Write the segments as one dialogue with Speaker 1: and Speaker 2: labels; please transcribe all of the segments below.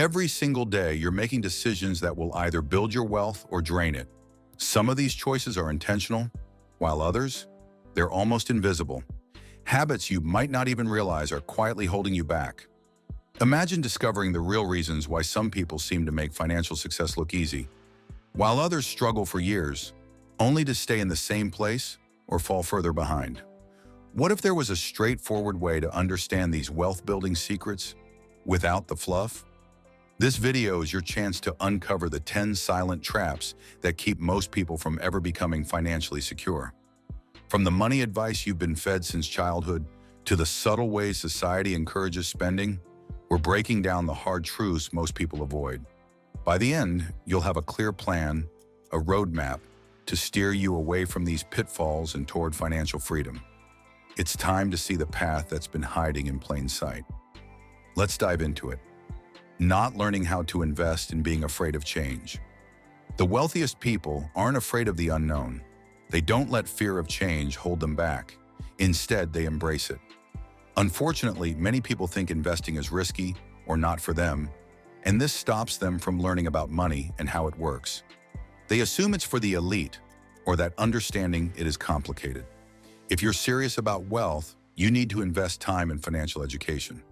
Speaker 1: Every single day, you're making decisions that will either build your wealth or drain it. Some of these choices are intentional, while others, they're almost invisible. Habits you might not even realize are quietly holding you back. Imagine discovering the real reasons why some people seem to make financial success look easy, while others struggle for years, only to stay in the same place or fall further behind. What if there was a straightforward way to understand these wealth-building secrets without the fluff? This video is your chance to uncover the 10 silent traps that keep most people from ever becoming financially secure. From the money advice you've been fed since childhood to the subtle ways society encourages spending, we're breaking down the hard truths most people avoid. By the end, you'll have a clear plan, a roadmap to steer you away from these pitfalls and toward financial freedom. It's time to see the path that's been hiding in plain sight. Let's dive into it. Not learning how to invest and being afraid of change. The wealthiest people aren't afraid of the unknown. They don't let fear of change hold them back. Instead, they embrace it. Unfortunately, many people think investing is risky or not for them, and this stops them from learning about money and how it works. They assume it's for the elite, or that understanding it is complicated. If you're serious about wealth, you need to invest time in financial education.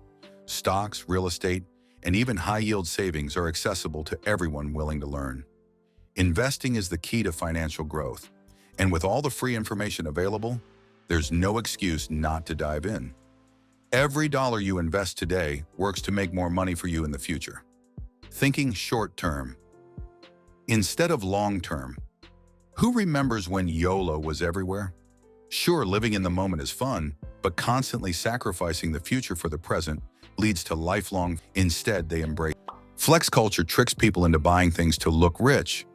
Speaker 1: Stocks, real estate, and even high-yield savings are accessible to everyone willing to learn. Investing is the key to financial growth, and with all the free information available, there's no excuse not to dive in. Every dollar you invest today works to make more money for you in the future. Thinking short-term instead of long-term. Who remembers when YOLO was everywhere? Sure, living in the moment is fun, but constantly sacrificing the future for the present leads to lifelong. Instead, they embrace. Flex culture tricks people into buying things to look rich,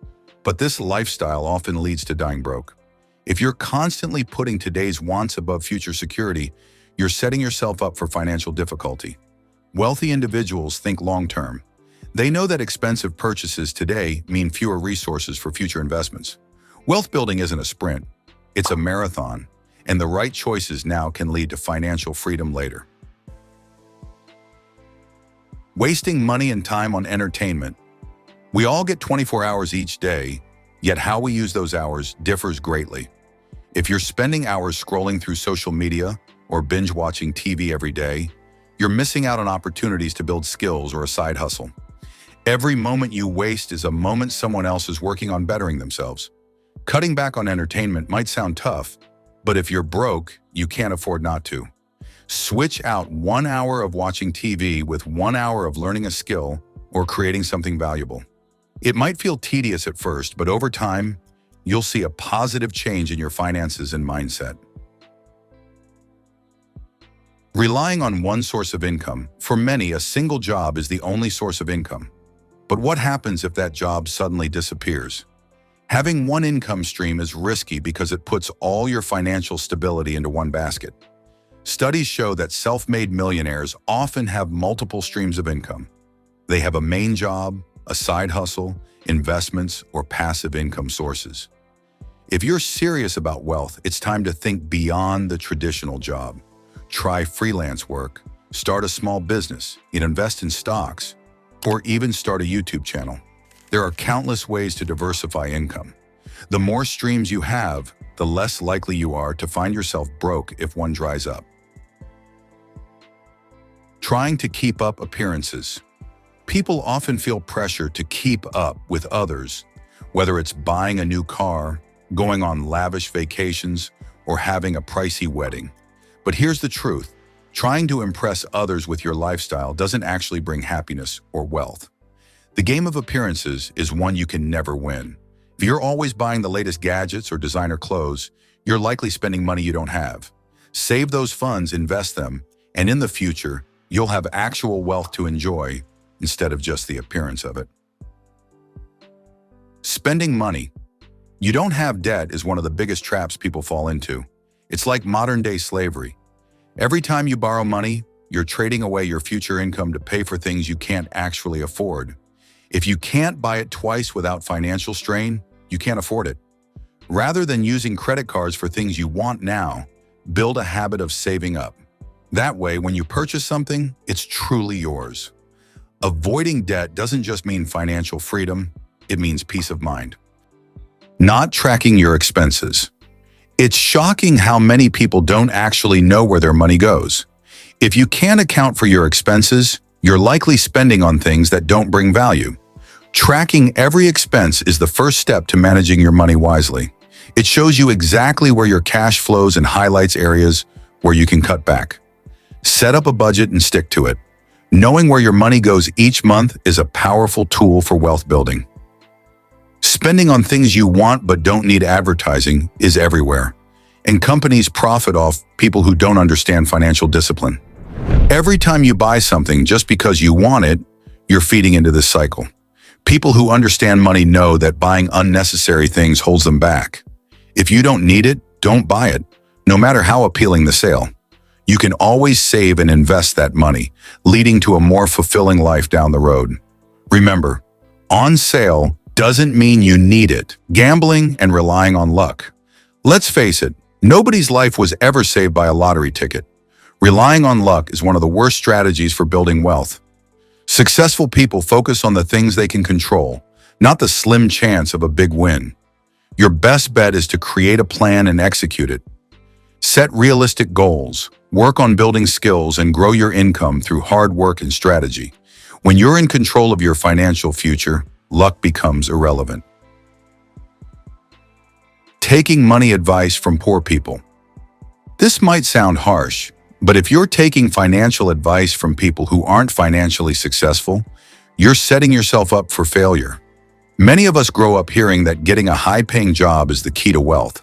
Speaker 1: but this lifestyle often leads to dying broke. If you're constantly putting today's wants above future security, you're setting yourself up for financial difficulty. Wealthy individuals think long-term. They know that expensive purchases today mean fewer resources for future investments. Wealth building isn't a sprint, it's a marathon, and the right choices now can lead to financial freedom later. Wasting money and time on entertainment. We all get 24 hours each day, yet how we use those hours differs greatly. If you're spending hours scrolling through social media or binge watching TV every day, you're missing out on opportunities to build skills or a side hustle. Every moment you waste is a moment someone else is working on bettering themselves. Cutting back on entertainment might sound tough, but if you're broke, you can't afford not to. Switch out 1 hour of watching TV with 1 hour of learning a skill or creating something valuable. It might feel tedious at first, but over time, you'll see a positive change in your finances and mindset. Relying on one source of income. For many, a single job is the only source of income. But what happens if that job suddenly disappears? Having one income stream is risky because it puts all your financial stability into one basket. Studies show that self-made millionaires often have multiple streams of income. They have a main job, a side hustle, investments, or passive income sources. If you're serious about wealth, it's time to think beyond the traditional job. Try freelance work, start a small business, invest in stocks, or even start a YouTube channel. There are countless ways to diversify income. The more streams you have, the less likely you are to find yourself broke if one dries up. Trying to keep up appearances. People often feel pressure to keep up with others, whether it's buying a new car, going on lavish vacations, or having a pricey wedding. But here's the truth. Trying to impress others with your lifestyle doesn't actually bring happiness or wealth. The game of appearances is one you can never win. If you're always buying the latest gadgets or designer clothes, you're likely spending money you don't have. Save those funds, invest them, and in the future, you'll have actual wealth to enjoy instead of just the appearance of it. Spending money. You don't have debt is one of the biggest traps people fall into. It's like modern-day slavery. Every time you borrow money, you're trading away your future income to pay for things you can't actually afford. If you can't buy it twice without financial strain, you can't afford it. Rather than using credit cards for things you want now, build a habit of saving up. That way, when you purchase something, it's truly yours. Avoiding debt doesn't just mean financial freedom, it means peace of mind. Not tracking your expenses. It's shocking how many people don't actually know where their money goes. If you can't account for your expenses, you're likely spending on things that don't bring value. Tracking every expense is the first step to managing your money wisely. It shows you exactly where your cash flows and highlights areas where you can cut back. Set up a budget and stick to it. Knowing where your money goes each month is a powerful tool for wealth building. Spending on things you want but don't need advertising is everywhere, and companies profit off people who don't understand financial discipline. Every time you buy something just because you want it, you're feeding into this cycle. People who understand money know that buying unnecessary things holds them back. If you don't need it, don't buy it, no matter how appealing the sale. You can always save and invest that money, leading to a more fulfilling life down the road. Remember, on sale doesn't mean you need it. Gambling and relying on luck. Let's face it, nobody's life was ever saved by a lottery ticket. Relying on luck is one of the worst strategies for building wealth. Successful people focus on the things they can control, not the slim chance of a big win. Your best bet is to create a plan and execute it. Set realistic goals, work on building skills, and grow your income through hard work and strategy. When you're in control of your financial future, luck becomes irrelevant. Taking money advice from poor people. This might sound harsh, but if you're taking financial advice from people who aren't financially successful, you're setting yourself up for failure. Many of us grow up hearing that getting a high-paying job is the key to wealth.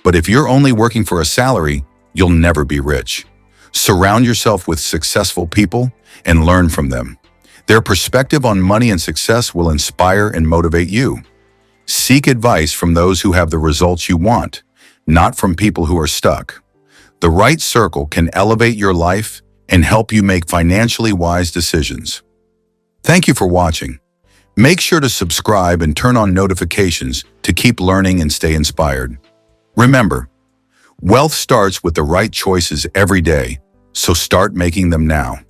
Speaker 1: But if you're only working for a salary, you'll never be rich. Surround yourself with successful people and learn from them. Their perspective on money and success will inspire and motivate you. Seek advice from those who have the results you want, not from people who are stuck. The right circle can elevate your life and help you make financially wise decisions. Thank you for watching. Make sure to subscribe and turn on notifications to keep learning and stay inspired. Remember, wealth starts with the right choices every day, so start making them now.